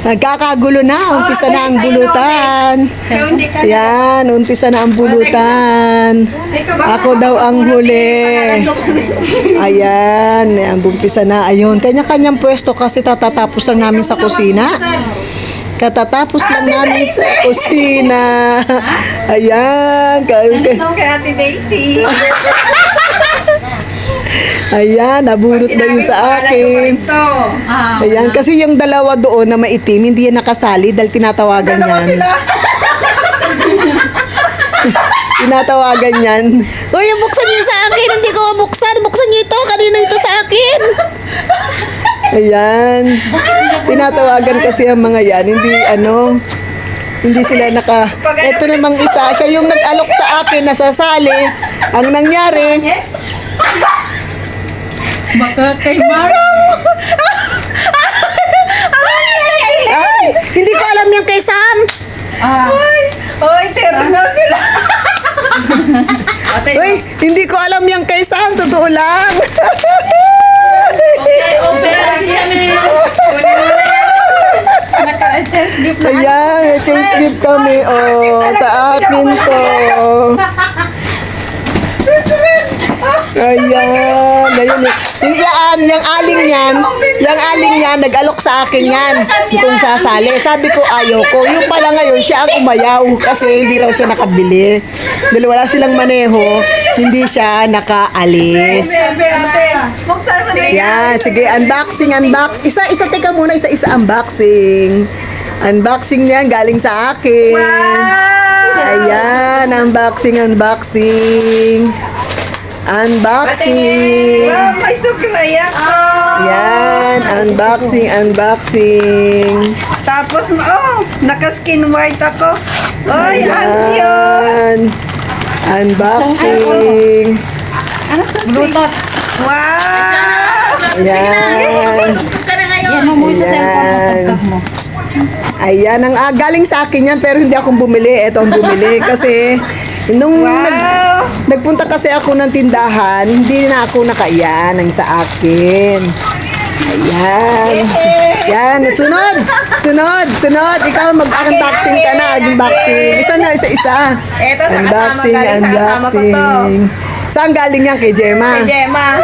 Nagkakagulo na. Umpisa na ang bulutan. Yan, umpisa na ang bulutan. Ako daw ang huli. Ayan, umpisa na. Ayun, kanya-kanyang pwesto kasi tatatapos lang namin sa kusina. Katatapos lang namin sa kusina. Ayan. Kay Ate Daisy. Ayan, nabunot na yun sa akin. Ayan, kasi yung dalawa doon na maitim, hindi yan nakasali dahil tinatawagan yan. Tinatawagan yan. Uy, buksan niyo sa akin. Hindi ko mabuksan. Buksan niyo ito. Kanina ito sa akin. Ayan. Tinatawagan kasi ang mga yan. Hindi sila naka... Ito namang isa. Siya yung nag-alok sa akin, nasasali. Ang nangyari... Baka kay Mark. Ay, hindi ko alam yung kay Sam. Oy, terno sila. Uy, hindi ko alam yung kay Sam. Totoo lang. Si Sammy. Naka-chance gift na. Ayan, change gift kami. Oh, sa akin to. Ayan, ayun. Yung aling yan, nag-alok sa akin yan kung sasali. Sabi ko, ayoko. Yung pala ngayon, siya ang umayaw kasi hindi raw siya nakabili. Dahil wala silang maneho, hindi siya nakaalis. Yan, sige, unboxing. Isa, teka muna, isa unboxing. Unboxing niyan, galing sa akin. Ayan, unboxing. Unboxing. Wow, may suklay ako. Yan, unboxing. Tapos, naka-skin white ako. Oy, Antyo. Yan. Unboxing. Bluetooth. Wow. Ayan. Yan mo muna sa cellphone mo. Ayan, galing sa akin yan pero hindi akong bumili. Ito ang bumili kasi nung nagpunta kasi ako ng tindahan, hindi na ako nakaiyan ang sa akin. Ayan. Yan, sunod. Ikaw mag-unboxing ka na, unboxing. Isa. Ito sa Unboxing. Saan galing yan? Kay Gemma? Kay Gemma.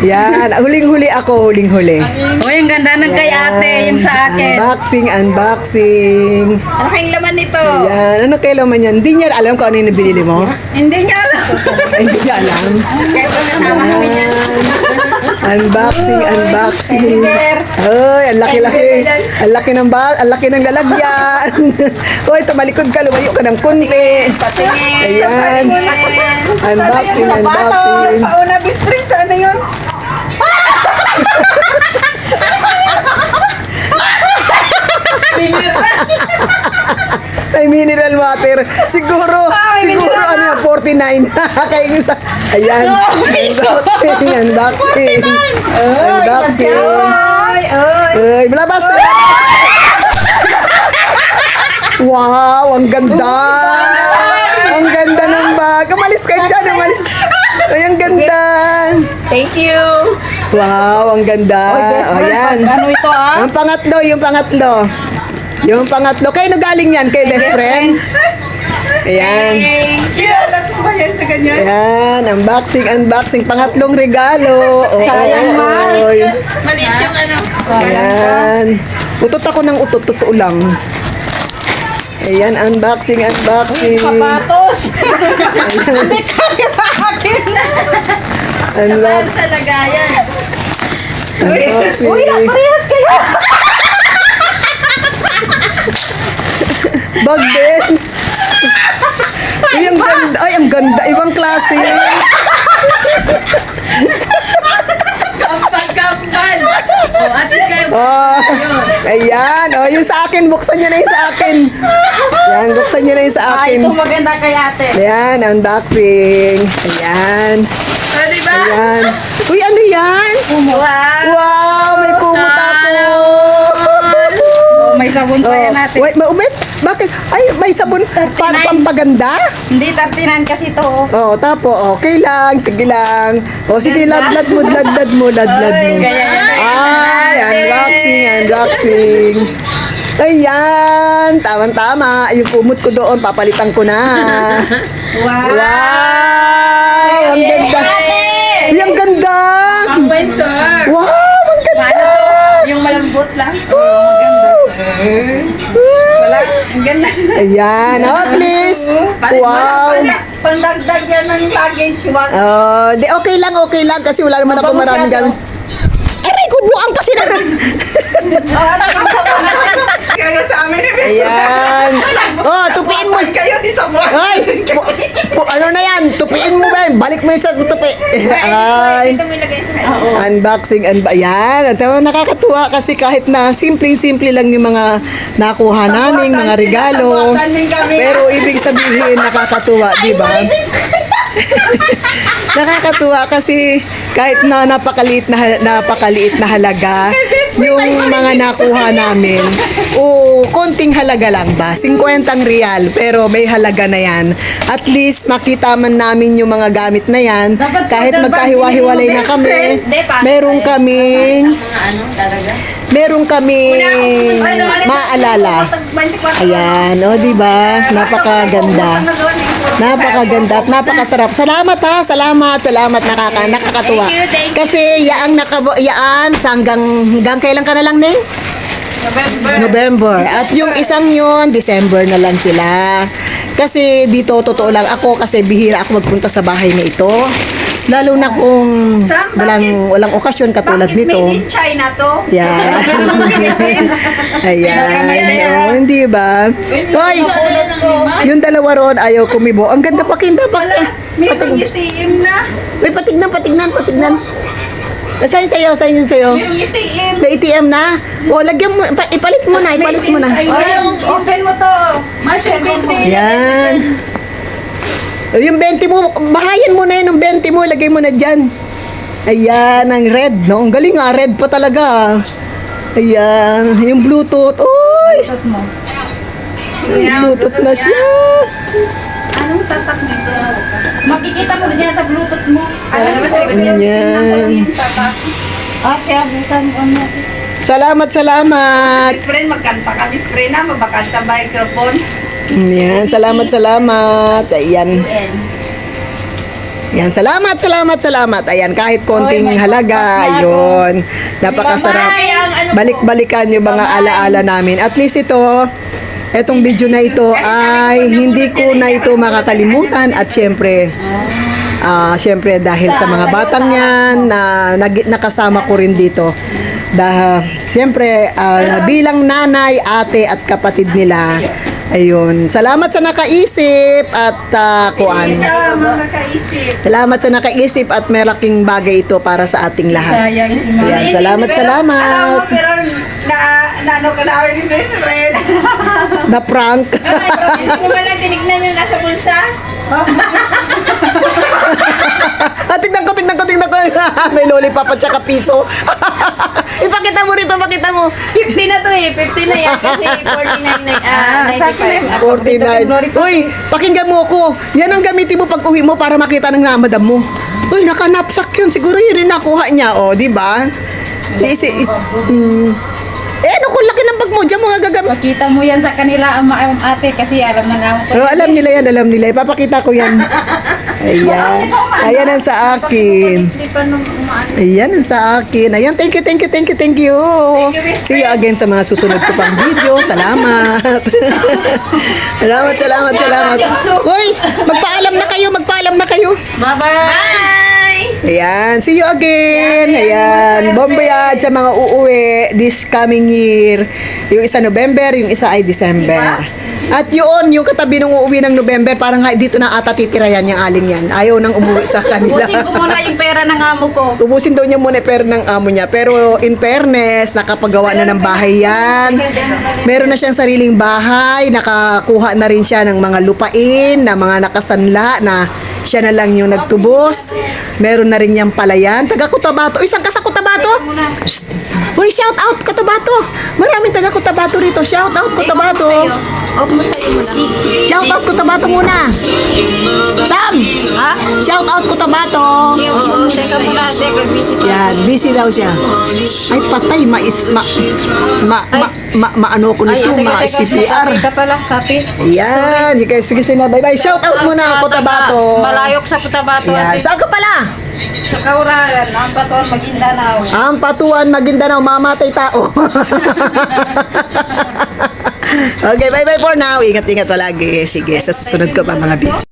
Yan, huling-huli ako. Uy, ang ganda ng kay ate, yung sa akin. Unboxing. Ano kayong laman nito? Yan, ano kayo laman yan? Hindi niya alam kung ano yung binili mo? Hindi niya alam. Hindi niya alam. Kaya pagkasama kami niyan. Unboxing. Ay, ang laki ng lalagyan. Hoy, tumalikod ka, lumayo ka ng kunti. Patingin. Ayan. Unboxing. Sa una, best friend, sa ano yun? Ay, mineral water. Siguro ano yan, 49. Kaya yung sa... Ayan. Unboxing. Ay, malabas. Wow, ang ganda. Ang ganda ng bag. Umalis ka dyan, Ay, ang ganda. Thank you. Wow, ang ganda. Ayan. Ano ito Ang pangatlo. Kayo na galing yan, kay best friend? Ayan. Kinalat mo ba yan sa ganyan? Ayan, unboxing. Pangatlong regalo. Maliit yung ano. Ayan. Utot ako ng utot, totoo lang. Ayan, unboxing. Sapatos. Hindi kasi sa akin. Unboxing. Sa lagayan. Unboxing. Parehas kayo. Bag din. Ay, ang ganda. Ibang klase. Ang pagkambal. Atis kayo. Ayan. Yung sa akin. Buksan niyo na yung sa akin. Yan, buksan niyo na yung sa akin. Ito maganda kay ate. Ayan, unboxing. Ayan. Diba? Ayan. Uy, ano yan? Wow, may kumot ako. May sabon pa yan natin. Wait, maumit? Bakit? Ay, may sabon para pampaganda? Hindi, 39 kasi ito. Okay lang. Sige lang. Sige, ladlad mo. Kaya yan. Ay, unboxing. Ayan, tama-tama. Yung kumot ko doon, papalitan ko na. Wow! Ang ganda. Uy, ang ganda. Ang winter. Wow, ang ganda. Yung malambot lang. Wala. Ang ganda. Ayan, at least. Wow. Pandagdag yan ng luggage. Wag. Okay lang kasi wala naman ako maraming gamit. Aray ko, buang kasi na. Kaya sa amin ni Bes. Ayan. Oh, tupiin mo. Kayo di sa buwan. Ay, ano na yan? Tupiin mo ba? Balik mo yun sa tupi. Ay. Ito mo ilagay sa Unboxing, ayan. Nakakatuwa kasi kahit na simpleng-simple lang yung mga nakuha naming mga regalo. Pero ibig sabihin, nakakatuwa, di ba? Nakakatuwa kasi kahit na napakaliit na halaga yung mga nakuha namin. O konting halaga lang ba? 50 real pero may halaga na yan. At least makita man namin yung mga gamit na yan. Kahit magkahiwa-hiwalay na kami, meron kaming maalala. Ayan, di ba? Napakaganda. Napakaganda at napakasarap. Salamat ha, salamat. Nakakatuwa. Kasi yaan sa hanggang kailan ka na lang, Neng? November. At yung isang yun, December na lang sila. Kasi dito, totoo lang ako, kasi bihira ako magpunta sa bahay na ito. Lalo na kung walang okasyon katulad nito. Made in China to. Yan. Ayan. Hindi ba? Hoy, yung dalawa ron, ayaw kumibo. Ang ganda pakinda. Merong itim na. Uy, patignan. Saan sa'yo? Merong itim. May ATM na? O, lagyan mo, ipalit mo na. Open mo to. Masya, 20. Yan. O, yung 20 mo, bahayan mo na yun, yung 20 mo, lagay mo na dyan. Ayan, ang red, no? Ang galing nga, red pa talaga. Ayan, yung Bluetooth. Uy! May Bluetooth na siya. Anong tatak nito? Makikita mo dyan sa Bluetooth mo. Ayan. Siya, busan ko natin. Salamat. Miss Fren, magkanta ka. Miss Fren na, mabakanta microphone. Ayan, salamat. Ayan. Yan, salamat. Ayan, kahit konting halaga, ayun. Napakasarap. Balik-balikan yung mga alaala namin. At least etong video na ito ay hindi ko na ito makakalimutan at syempre dahil sa mga batang yan na nakasama ko rin dito. Siyempre, bilang nanay, ate at kapatid nila, ayun. Salamat sa nakaisip at salamat sa nakaisip at malaking bagay ito para sa ating lahat. Ayan, salamat. Alam mo, pero naano ka namin ni Miss Fren. Na prank. Hindi mo ba lang tinignan yung nasa bulsa? Tignan ko. May lollipop at saka piso. Ipakita mo rito. 50 na to 50 na yan kasi 49 49. Uy, pakinggan mo ako. Yan ang gamitin mo pag uwi mo para makita ng madam mo. Uy, nakanapsak yun. Siguro yun rin nakuha niya, di ba? Ano kung laki ng bag mo, diyan mo nga gagamit. Makita mo yan sa kanila ang ate kasi alam na naman ko. Alam nila yan. Ipapakita ko yan. Ayan ang sa akin. Ayan ang sa akin. Ayan, thank you. See you again sa mga susunod ko pang video. Salamat. Salamat. Uy, magpaalam na kayo. Bye-bye! Ayan, see you again. Ayan, bon voyage sa mga uuwi this coming year. Yung isa November, yung isa ay December. At yung katabi nung uuwi ng November, parang dito na ata titira yan, yung aling yan. Ayaw nang umuwi sa kanila. Busin ko muna yung pera ng amo ko. Ubusin daw niya muna yung pera ng amo niya. Pero in fairness, nakapagawa na ng bahay yan. Meron na siyang sariling bahay. Nakakuha na rin siya ng mga lupain, na mga nakasanla na Siya na lang yung nagtubos. Meron na rin niyang palayan. Taga Cotabato. Isang ka sa Cotabato? Shh. Uy, shout out Cotabato. Maraming taga Cotabato rito. Shout out Cotabato. Off mo sa'yo muna. Shout out Cotabato muna. Sam! Ha? Shout out Cotabato. Oo, teka muna, teka, busy pa. Yan, busy daw siya. Ay, patay, ano ko nito, ma-CPR. Ka pala, copy. Yan, sige, sige na, bye-bye. Shout out muna, Cotabato. Malayok sa Cotabato. Yan, ate. saan ka pala? Sa Kauraran, ang Batuan, Maguindanao. Ang Patuan, Maguindanao, mamatay tao. Okay, bye-bye for now. Ingat-ingat palagi. Sige, sa susunod ko pa mga video.